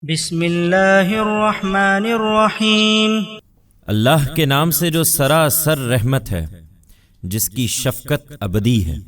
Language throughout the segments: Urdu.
بسم اللہ الرحمن الرحیم۔ اللہ کے نام سے جو سراسر رحمت ہے، جس کی شفقت ابدی ہے۔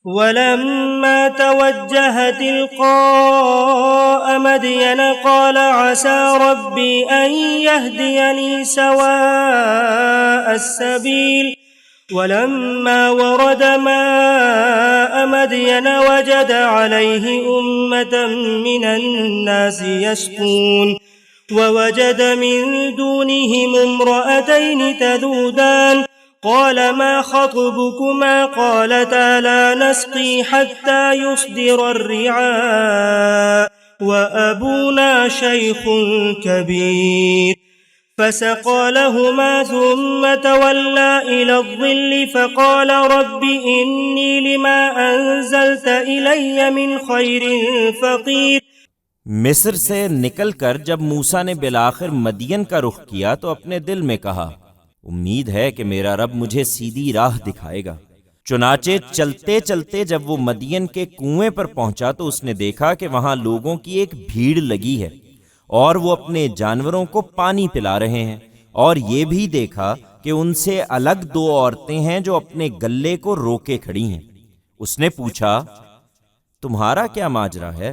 وَلَمَّا تَوَجَّهَ تِلْقَاءَ مَدْيَنَ قَالَ عَسَى رَبِّي أَن يَهْدِيَنِي سَوَاءَ السَّبِيلِ وَلَمَّا وَرَدَ مَاءَ مَدْيَنَ وَجَدَ عَلَيْهِ أُمَّةً مِّنَ النَّاسِ يَسْقُونَ وَوَجَدَ مِن دُونِهِمُ امْرَأَتَيْنِ تَذُودَانِ قَالَ مَا خَطْبُكُمَا قَالَتَا لَا نَسْقِي حَتَّى يُصْدِرَ الرِّعَاءُ وَأَبُونَا شَيْخٌ كَبِيرٌ فسقى لهما ثم تولى إلى الظل فقال رب إني لما أنزلت إلي من خير فقير۔ مصر سے نکل کر جب موسیٰ نے بالآخر مدین کا رخ کیا تو اپنے دل میں کہا، امید ہے کہ میرا رب مجھے سیدھی راہ دکھائے گا۔ چنانچہ چلتے چلتے جب وہ مدین کے کنویں پر پہنچا تو اس نے دیکھا کہ وہاں لوگوں کی ایک بھیڑ لگی ہے اور وہ اپنے جانوروں کو پانی پلا رہے ہیں، اور یہ بھی دیکھا کہ ان سے الگ دو عورتیں ہیں جو اپنے گلے کو روکے کھڑی ہیں۔ اس نے پوچھا، تمہارا کیا ماجرا ہے؟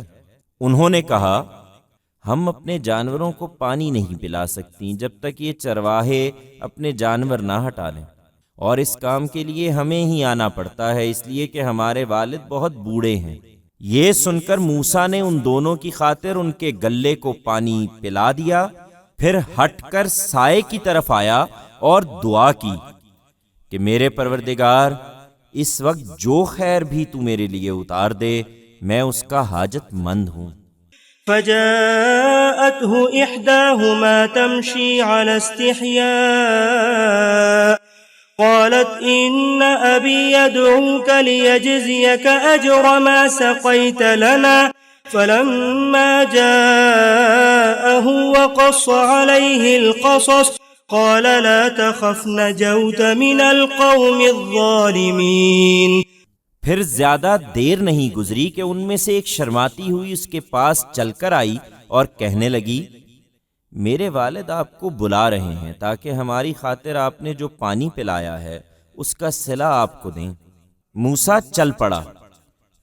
انہوں نے کہا، ہم اپنے جانوروں کو پانی نہیں پلا سکتی جب تک یہ چرواہے اپنے جانور نہ ہٹا لیں، اور اس کام کے لیے ہمیں ہی آنا پڑتا ہے، اس لیے کہ ہمارے والد بہت بوڑھے ہیں۔ یہ سن کر موسیٰ نے ان دونوں کی خاطر ان کے گلے کو پانی پلا دیا، پھر ہٹ کر سائے کی طرف آیا اور دعا کی کہ میرے پروردگار، اس وقت جو خیر بھی تو میرے لیے اتار دے، میں اس کا حاجت مند ہوں۔ فجاءته إحداهما تمشي على استحياء قالت إن أبي يدعوك ليجزيك أجر ما سقيت لنا فلما جاءه وقص عليه القصص قال لا تخف نجوت من القوم الظالمين۔ پھر زیادہ دیر نہیں گزری کہ ان میں سے ایک شرماتی ہوئی اس کے پاس چل کر آئی اور کہنے لگی، میرے والد آپ کو بلا رہے ہیں تاکہ ہماری خاطر آپ نے جو پانی پلایا ہے اس کا صلہ آپ کو دیں۔ موسیٰ چل پڑا،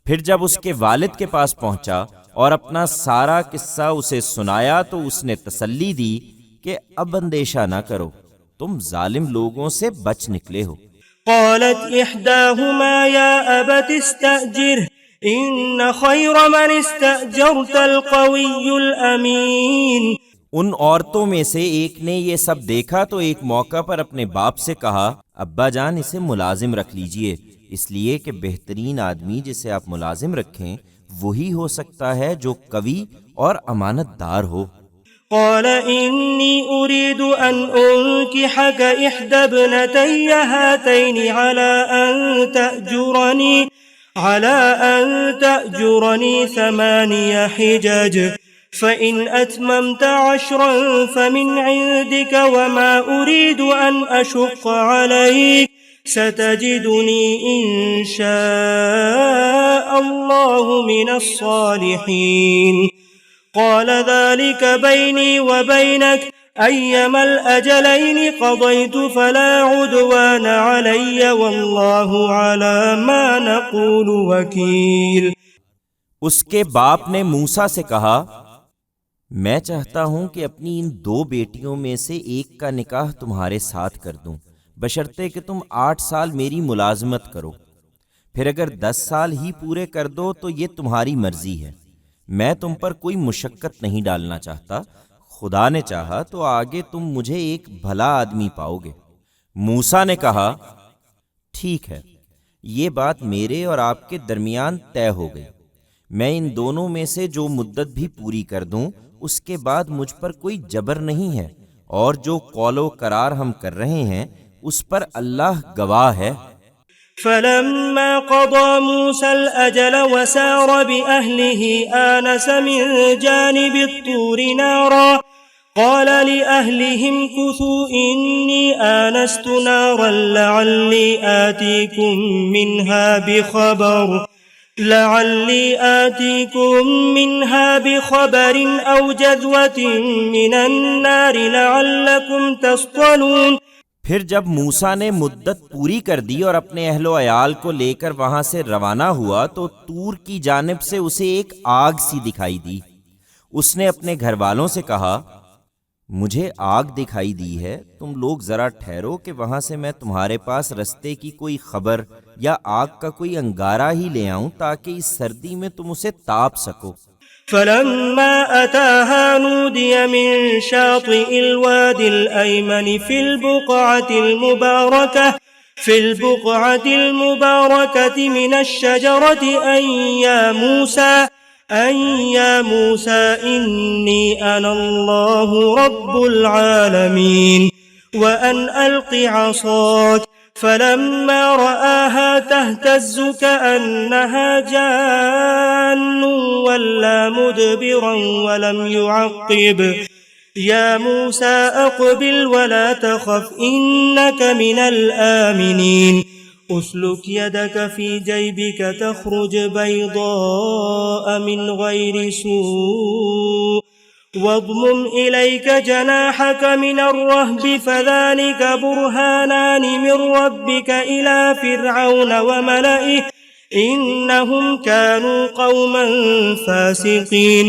پھر جب اس کے والد کے پاس پہنچا اور اپنا سارا قصہ اسے سنایا تو اس نے تسلی دی کہ اب اندیشہ نہ کرو، تم ظالم لوگوں سے بچ نکلے ہو۔ قالت إحداهما يا أبت استأجره إن خير من استأجرت القوي الأمين۔ ان عورتوں میں سے ایک نے یہ سب دیکھا تو ایک موقع پر اپنے باپ سے کہا، ابا جان اسے ملازم رکھ لیجئے، اس لیے کہ بہترین آدمی جسے آپ ملازم رکھیں وہی ہو سکتا ہے جو قوی اور امانت دار ہو۔ قال إني أريد أن أنكحك إحدى ابنتي هاتين على أن تأجرني 8 حجج فإن أتممت 10 فمن عندك وما أريد أن أشق عليك ستجدني إن شاء الله من الصالحين۔ قال ذلك بيني وبينك أيما الأجلين قضيت فلا عدوان علي والله على ما نقول وكيل۔ اس کے باپ نے موسیٰ سے کہا، میں چاہتا ہوں کہ اپنی ان 2 بیٹیوں میں سے ایک کا نکاح تمہارے ساتھ کر دوں، بشرطے کہ تم 8 سال میری ملازمت کرو، پھر اگر 10 سال ہی پورے کر دو تو یہ تمہاری مرضی ہے، میں تم پر کوئی مشقت نہیں ڈالنا چاہتا، خدا نے چاہا تو آگے تم مجھے ایک بھلا آدمی پاؤ گے۔ موسیٰ نے کہا، ٹھیک ہے، یہ بات میرے اور آپ کے درمیان طے ہو گئی، میں ان دونوں میں سے جو مدت بھی پوری کر دوں اس کے بعد مجھ پر کوئی جبر نہیں ہے، اور جو قول و قرار ہم کر رہے ہیں اس پر اللہ گواہ ہے۔ فلما قضى موسى الأجل وسار بأهله آنس من جانب الطور نارا قال لأهلهم كثوا إني آنست نارا لعلي آتيكم منها بخبر لعلی آتیکم منها بخبر او جذوة من النار لعلکم تصطلون۔ پھر جب موسیٰ نے مدت پوری کر دی اور اپنے اہل و عیال کو لے کر وہاں سے روانہ ہوا تو طور کی جانب سے اسے ایک آگ سی دکھائی دی۔ اس نے اپنے گھر والوں سے کہا، مجھے آگ دکھائی دی ہے، تم لوگ ذرا ٹھہرو کہ وہاں سے میں تمہارے پاس رستے کی کوئی خبر یا آگ کا کوئی انگارہ ہی لے آؤں تاکہ اس سردی میں تم اسے تاپ سکو۔ فلما أتاها نودي من شاطئ الوادي الأيمن في البقعة المباركة من الشجرة أن يا موسى إني أنا الله رب العالمين وأن ألق عصاك فلما رآها تهتز كأنها جان ولا مدبرا ولم يعقب يا موسى أقبل ولا تخف إنك من الآمنين اسلك يدك في جيبك تخرج بيضاء من غير سوء واضمم إليك جناحك من الرهب فذلك برهانان من ربك إلى فرعون وملئه إنهم كانوا قوما فاسقين۔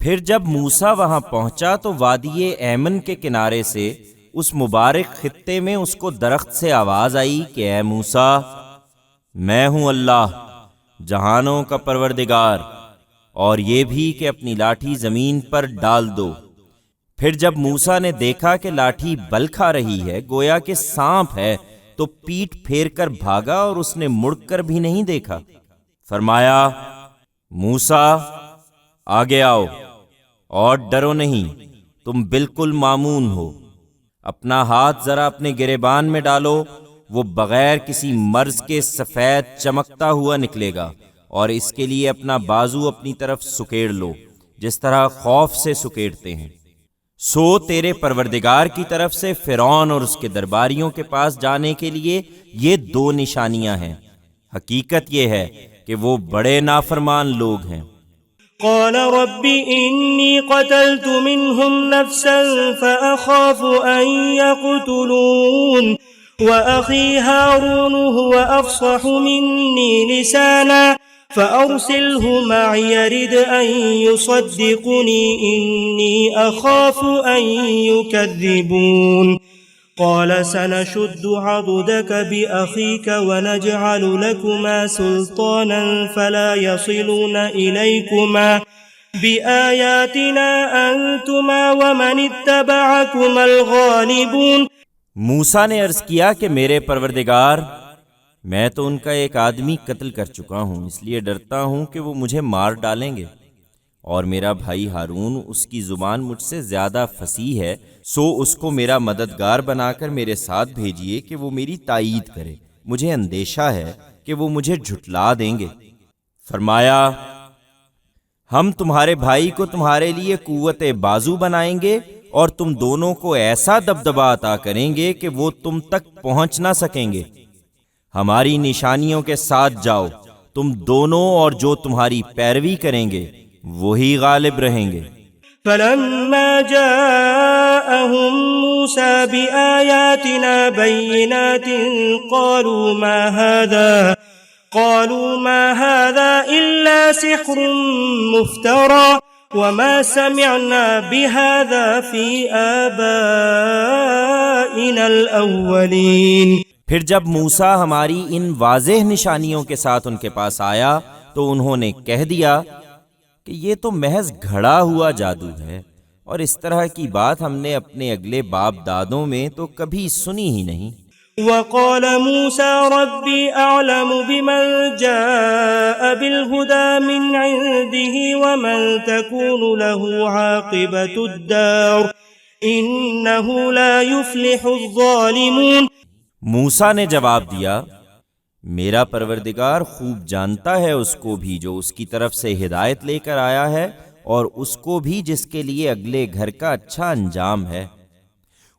پھر جب موسیٰ وہاں پہنچا تو وادی ایمن کے کنارے سے اس مبارک خطے میں اس کو درخت سے آواز آئی کہ اے موسیٰ، میں ہوں اللہ جہانوں کا پروردگار، اور یہ بھی کہ اپنی لاٹھی زمین پر ڈال دو۔ پھر جب موسیٰ نے دیکھا کہ لاٹھی بل کھا رہی ہے گویا کہ سانپ ہے تو پیٹ پھیر کر بھاگا اور اس نے مڑ کر بھی نہیں دیکھا۔ فرمایا، موسیٰ آگے آؤ اور ڈرو نہیں، تم بالکل مامون ہو۔ اپنا ہاتھ ذرا اپنے گریبان میں ڈالو، وہ بغیر کسی مرض کے سفید چمکتا ہوا نکلے گا، اور اس کے لیے اپنا بازو اپنی طرف سکیڑ لو جس طرح خوف سے سکیڑتے ہیں۔ سو تیرے پروردگار کی طرف سے فرعون اور اس کے درباریوں کے پاس جانے کے لیے یہ دو نشانیاں ہیں۔ حقیقت یہ ہے کہ وہ بڑے نافرمان لوگ ہیں۔ قال رب إني قتلت منهم نفسا فأخاف أن يقتلون وأخي هارون هو أفصح مني لسانا فأرسله معي يرد أن يصدقني إني أخاف أن يكذبون قال سنشد عضدك بأخيك ونجعل لكما سلطانا فلا يصلون إليكما بآياتنا أنتما ومن اتبعكما الغالبون۔ موسیٰ نے عرض کیا کہ میرے پروردگار، میں تو ان کا ایک آدمی قتل کر چکا ہوں، اس لیے ڈرتا ہوں کہ وہ مجھے مار ڈالیں گے، اور میرا بھائی ہارون اس کی زبان مجھ سے زیادہ فصیح ہے، سو اس کو میرا مددگار بنا کر میرے ساتھ بھیجیے کہ وہ میری تائید کرے، مجھے اندیشہ ہے کہ وہ مجھے جھٹلا دیں گے۔ فرمایا، ہم تمہارے بھائی کو تمہارے لیے قوت بازو بنائیں گے اور تم دونوں کو ایسا دبدبا عطا کریں گے کہ وہ تم تک پہنچ نہ سکیں گے۔ ہماری نشانیوں کے ساتھ جاؤ، تم دونوں اور جو تمہاری پیروی کریں گے وہی غالب رہیں گے۔ فلما جاءهم موسى بآياتنا بينات قالوا ما هذا إلا سحر مفترى وما سمعنا بهذا في آبائنا الأولين۔ پھر جب موسیٰ ہماری ان واضح نشانیوں کے ساتھ ان کے پاس آیا تو انہوں نے کہہ دیا کہ یہ تو محض گھڑا ہوا جادو ہے، اور اس طرح کی بات ہم نے اپنے اگلے باپ دادوں میں تو کبھی سنی ہی نہیں۔ وقال موسى ربي أعلم بمن جاء بالهدى من عنده ومن تكون له عاقبة الدار إنه لا يفلح الظالمون۔ موسیٰ نے جواب دیا، میرا پروردگار خوب جانتا ہے اس کو بھی جو اس کی طرف سے ہدایت لے کر آیا ہے، اور اس کو بھی جس کے لیے اگلے گھر کا اچھا انجام ہے۔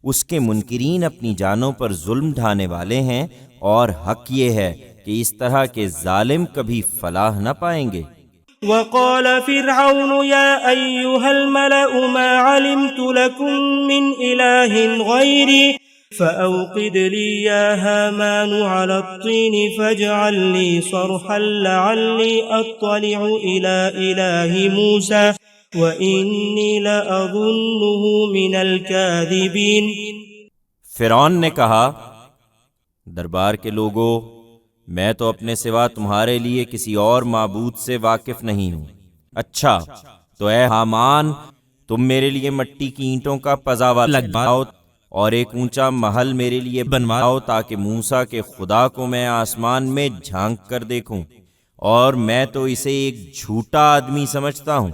اس کے منکرین اپنی جانوں پر ظلم ڈھانے والے ہیں، اور حق یہ ہے کہ اس طرح کے ظالم کبھی فلاح نہ پائیں گے۔ وقال فرعون يا أيها الملأ ما علمت لكم من إله غيري فأوقد لي يا هامان على الطين فاجعل لي صرحا لعلي أطلع إلى إله موسى وإني لأظنه من الكاذبين۔ فرعون نے کہا، دربار کے لوگوں، میں تو اپنے سوا تمہارے لیے کسی اور معبود سے واقف نہیں ہوں۔ اچھا تو اے حامان، تم میرے لیے مٹی کی اینٹوں کا پزاوہ لگواؤ اور ایک اونچا محل میرے لیے بنواؤ تاکہ موسیٰ کے خدا کو میں آسمان میں جھانک کر دیکھوں، اور میں تو اسے ایک جھوٹا آدمی سمجھتا ہوں۔